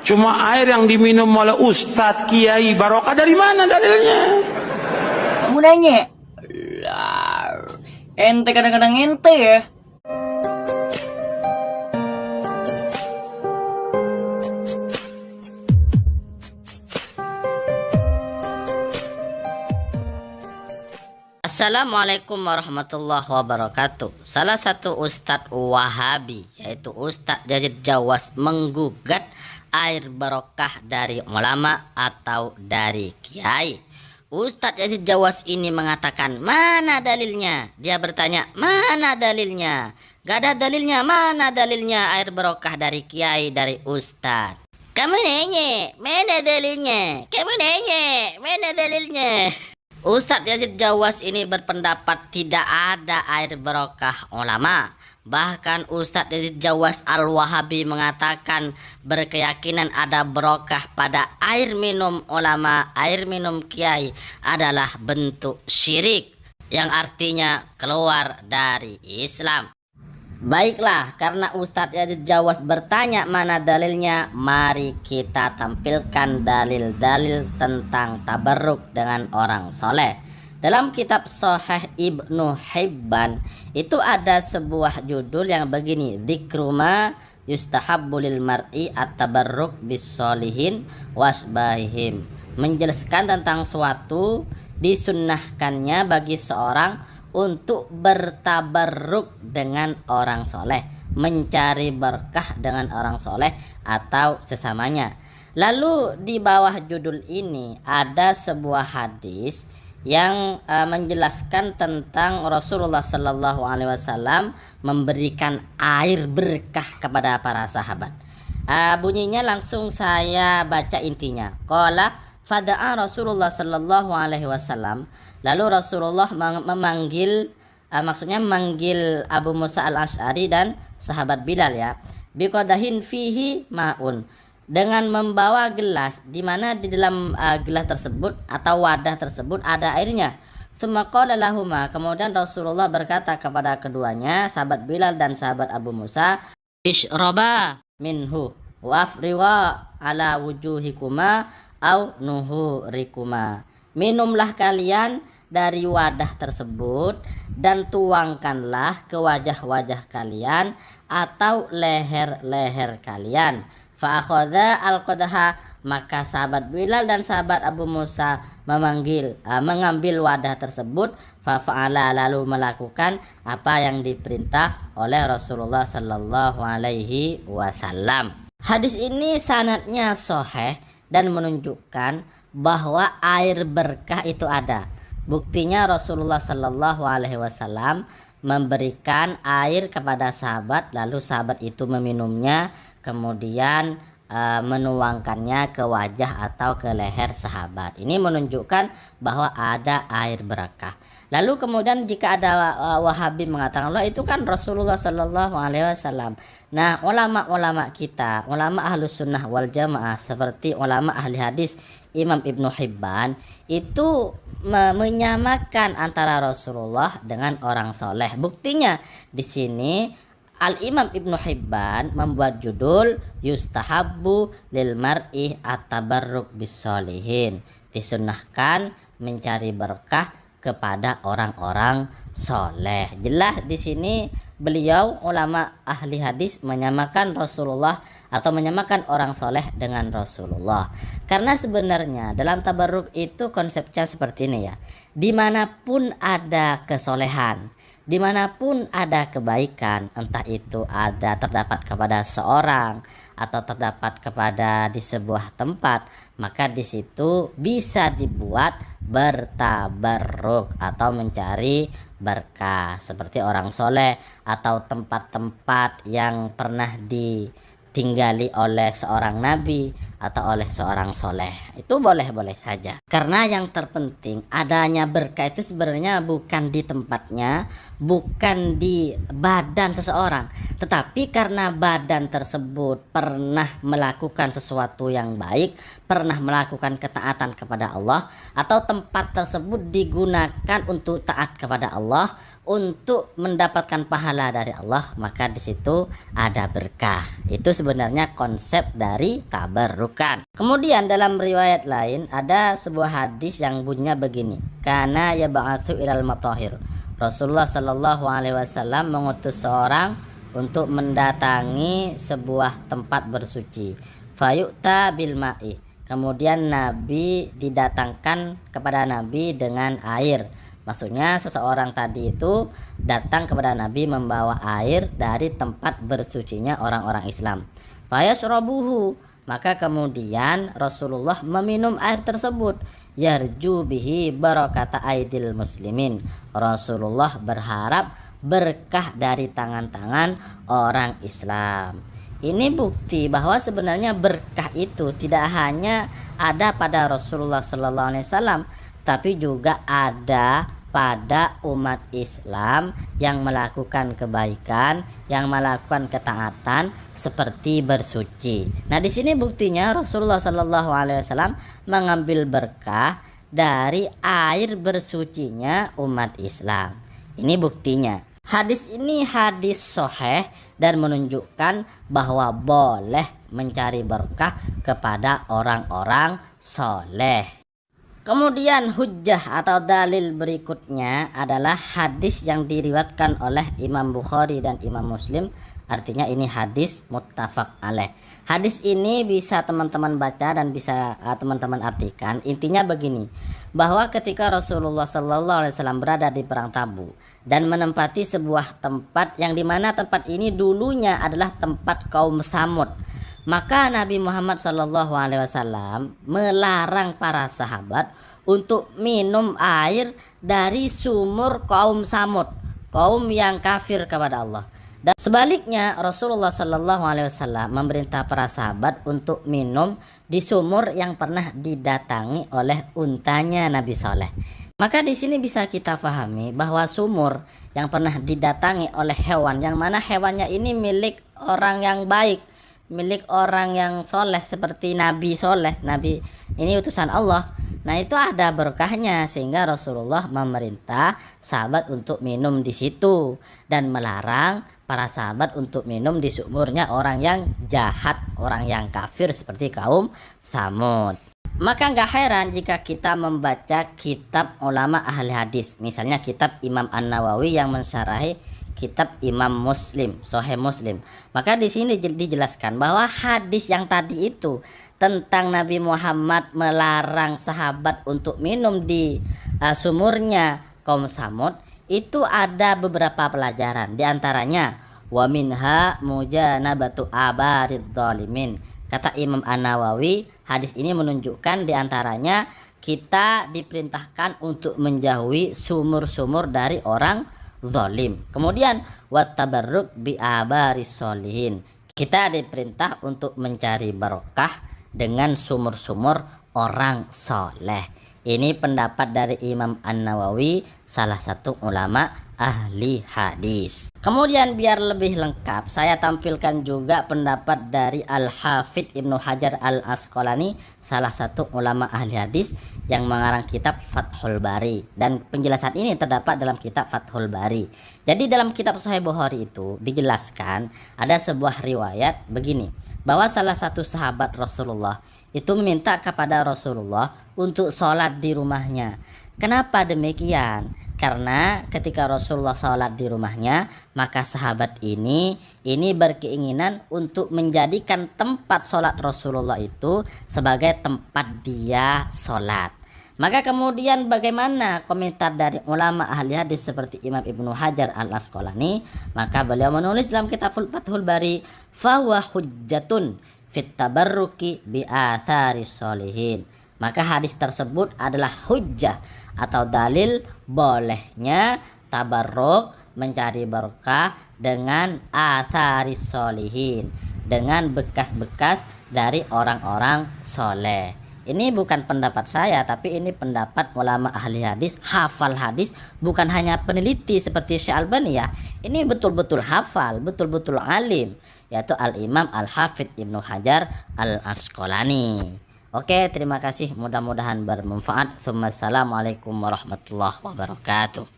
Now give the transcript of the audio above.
Cuma air yang diminum oleh ustadz, kiai, barokah dari mana dalilnya? Kamu nanya? Lah, ente kadang-kadang ente ya. Assalamualaikum warahmatullahi wabarakatuh. Salah satu Ustadz Wahabi, yaitu Ustadz Yazid Jawas, menggugat air barokah dari ulama atau dari kiai. Ustadz Yazid Jawas ini mengatakan, mana dalilnya? Dia bertanya, mana dalilnya? Gak ada dalilnya, mana dalilnya air barokah dari kiai, dari Ustadz? Kamu nanya, mana dalilnya? Kamu nanya, mana dalilnya? Ustadz Yazid Jawas ini berpendapat tidak ada air barokah ulama. Bahkan Ustadz Yazid Jawas Al-Wahabi mengatakan berkeyakinan ada barokah pada air minum ulama, air minum kiai adalah bentuk syirik yang artinya keluar dari Islam. Baiklah, karena Ustadz Yazid Jawas bertanya mana dalilnya, mari kita tampilkan dalil-dalil tentang tabarruk dengan orang soleh. Dalam kitab Sahih Ibnu Hibban itu ada sebuah judul yang begini, Dzikruma yustahabbu lil mar'i at-tabarruk bis solihin wasbahihim, menjelaskan tentang suatu disunnahkannya bagi seorang untuk bertabarruk dengan orang soleh, mencari berkah dengan orang soleh atau sesamanya. Lalu di bawah judul ini ada sebuah hadis yang menjelaskan tentang Rasulullah Sallallahu Alaihi Wasallam memberikan air berkah kepada para sahabat. Bunyinya langsung saya baca intinya. Qala fada'a Rasulullah Sallallahu Alaihi Wasallam. Lalu Rasulullah memanggil, maksudnya memanggil Abu Musa al-Asy'ari dan sahabat Bilal ya. Biqadahin fihi ma'un, dengan membawa gelas di mana di dalam gelas tersebut atau wadah tersebut ada airnya. Tsumma qala lahuma, kemudian Rasulullah berkata kepada keduanya, sahabat Bilal dan sahabat Abu Musa, isyraba minhu wa afriwa ala wujuhikuma au nuhurikuma. Minumlah kalian dari wadah tersebut dan tuangkanlah ke wajah-wajah kalian atau leher-leher kalian. Fa akhadha al-qadaha, maka sahabat Bilal dan sahabat Abu Musa mengambil wadah tersebut. Fa fa'ala, lalu melakukan apa yang diperintah oleh Rasulullah sallallahu alaihi wasallam. Hadis ini sanadnya sahih dan menunjukkan bahwa air berkah itu ada. Buktinya Rasulullah Sallallahu Alaihi Wasallam memberikan air kepada sahabat, lalu sahabat itu meminumnya, kemudian menuangkannya ke wajah atau ke leher sahabat. Ini menunjukkan bahwa ada air berkah. Lalu kemudian jika ada Wahabi mengatakan, itu kan Rasulullah Sallallahu Alaihi Wasallam. Nah, ulama-ulama kita, ulama Ahlus Sunnah wal Jamaah seperti ulama ahli hadis Imam Ibnu Hibban itu menyamakan antara Rasulullah dengan orang soleh. Buktinya di sini Al-Imam Ibnu Hibban membuat judul yustahabbu lil mar'i at-tabarruk bis solihin, disunnahkan mencari berkah kepada orang-orang soleh. Jelas di sini beliau ulama ahli hadis menyamakan Rasulullah atau menyamakan orang soleh dengan Rasulullah. Karena sebenarnya dalam tabarruk itu konsepnya seperti ini ya. Dimanapun ada kesolehan, dimanapun ada kebaikan, entah itu ada terdapat kepada seorang atau terdapat kepada di sebuah tempat, maka di situ bisa dibuat bertabarruk atau mencari berkah, seperti orang soleh atau tempat-tempat yang pernah ditinggali oleh seorang nabi atau oleh seorang soleh. Itu boleh-boleh saja, karena yang terpenting adanya berkah itu sebenarnya bukan di tempatnya, bukan di badan seseorang, tetapi karena badan tersebut pernah melakukan sesuatu yang baik, pernah melakukan ketaatan kepada Allah, atau tempat tersebut digunakan untuk taat kepada Allah, untuk mendapatkan pahala dari Allah, maka di situ ada berkah. Itu sebenarnya konsep dari tabarrukan. Kemudian dalam riwayat lain ada sebuah hadis yang bunyinya begini, kana yab'atsu ilal matahir. Rasulullah Shallallahu Alaihi Wasallam mengutus seorang untuk mendatangi sebuah tempat bersuci. Fayu'ta bil ma'i. Kemudian Nabi didatangkan kepada Nabi dengan air. Maksudnya seseorang tadi itu datang kepada Nabi membawa air dari tempat bersucinya orang-orang Islam. Fayashrabuhu. Maka kemudian Rasulullah meminum air tersebut. Yarju bihi barakata aidil muslimin. Rasulullah berharap berkah dari tangan-tangan orang Islam. Ini bukti bahwa sebenarnya berkah itu tidak hanya ada pada Rasulullah Sallallahu Alaihi Wasallam, tapi juga ada pada umat Islam yang melakukan kebaikan, yang melakukan ketaatan seperti bersuci. Nah, di sini buktinya Rasulullah Shallallahu Alaihi Wasallam mengambil berkah dari air bersucinya umat Islam. Ini buktinya. Hadis ini hadis sahih dan menunjukkan bahwa boleh mencari berkah kepada orang-orang soleh. Kemudian hujjah atau dalil berikutnya adalah hadis yang diriwayatkan oleh Imam Bukhari dan Imam Muslim. Artinya ini hadis muttafaq alaih. Hadis ini bisa teman-teman baca dan bisa teman-teman artikan. Intinya begini, bahwa ketika Rasulullah SAW berada di perang Tabuk dan menempati sebuah tempat yang dimana tempat ini dulunya adalah tempat kaum Samud, maka Nabi Muhammad SAW melarang para sahabat untuk minum air dari sumur kaum Samud, kaum yang kafir kepada Allah. Dan sebaliknya Rasulullah SAW memerintah para sahabat untuk minum di sumur yang pernah didatangi oleh untanya Nabi Saleh. Maka di sini bisa kita pahami bahwa sumur yang pernah didatangi oleh hewan, yang mana hewannya ini milik orang yang baik, milik orang yang soleh seperti Nabi Soleh, Nabi ini utusan Allah. Nah, itu ada berkahnya sehingga Rasulullah memerintah sahabat untuk minum di situ dan melarang para sahabat untuk minum di sumurnya orang yang jahat, orang yang kafir seperti kaum Samud. Maka nggak heran jika kita membaca kitab ulama ahli hadis, misalnya kitab Imam An-Nawawi yang mensyarahi kitab Imam Muslim, Sahih Muslim. Maka di sini dijelaskan bahwa hadis yang tadi itu tentang Nabi Muhammad melarang sahabat untuk minum di sumurnya kaum Samud, itu ada beberapa pelajaran. Di antaranya wa minha mujanabatu abarid zalimin. Kata Imam An-Nawawi, hadis ini menunjukkan di antaranya kita diperintahkan untuk menjauhi sumur-sumur dari orang zalim. Kemudian wat tabarruk bi abaris solihin. Kita diperintah untuk mencari barokah dengan sumur-sumur orang soleh. Ini pendapat dari Imam An-Nawawi, salah satu ulama ahli hadis. Kemudian biar lebih lengkap, saya tampilkan juga pendapat dari Al-Hafidh Ibnu Hajar Al-Asqalani, salah satu ulama ahli hadis yang mengarang kitab Fathul Bari. Dan penjelasan ini terdapat dalam kitab Fathul Bari. Jadi dalam kitab Sahih Bukhari itu dijelaskan ada sebuah riwayat begini, bahwa salah satu sahabat Rasulullah itu meminta kepada Rasulullah untuk sholat di rumahnya. Kenapa demikian? Karena ketika Rasulullah sholat di rumahnya, maka sahabat ini berkeinginan untuk menjadikan tempat sholat Rasulullah itu sebagai tempat dia sholat. Maka kemudian bagaimana komentar dari ulama ahli hadis seperti Imam Ibnu Hajar Al-Asqalani? Maka beliau menulis dalam kitab Fathul Bari, fahuwa hujjatun fit tabarruki bi atharis solihin. Maka hadis tersebut adalah hujjah atau dalil bolehnya tabarruk, mencari berkah dengan atharis solihin, dengan bekas-bekas dari orang-orang soleh. Ini bukan pendapat saya, tapi ini pendapat ulama ahli hadis, hafal hadis, bukan hanya peneliti seperti Syekh Albani ya. Ini betul-betul hafal, betul-betul alim, yaitu Al-Imam Al-Hafidz Ibnu Hajar Al-Asqalani. Oke, terima kasih. Mudah-mudahan bermanfaat. Assalamualaikum warahmatullahi wabarakatuh.